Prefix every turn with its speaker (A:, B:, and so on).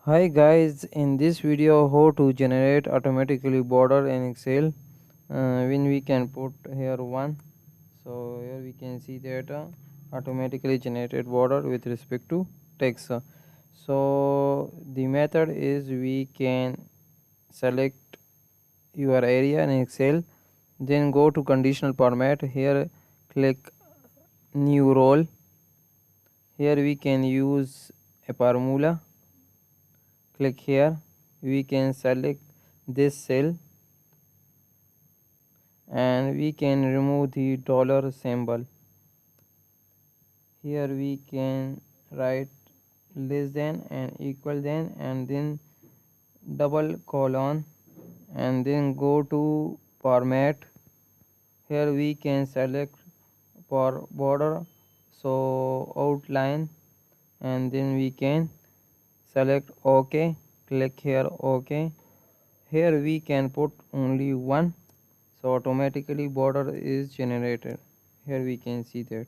A: Hi guys, in this video how to generate automatically border in Excel when we can put here one. So here we can see that automatically generated border with respect to text. So the method is we can select your area in Excel, then go to conditional format. Here click new role. Here we can use a formula. Click here, we can select this cell and we can remove the dollar symbol. Here we can write less than and equal than and then double colon and then go to format. Here we can select for border, so outline, and then we can select OK. Click here OK. Here we can put only one, so automatically border is generated. Here we can see that.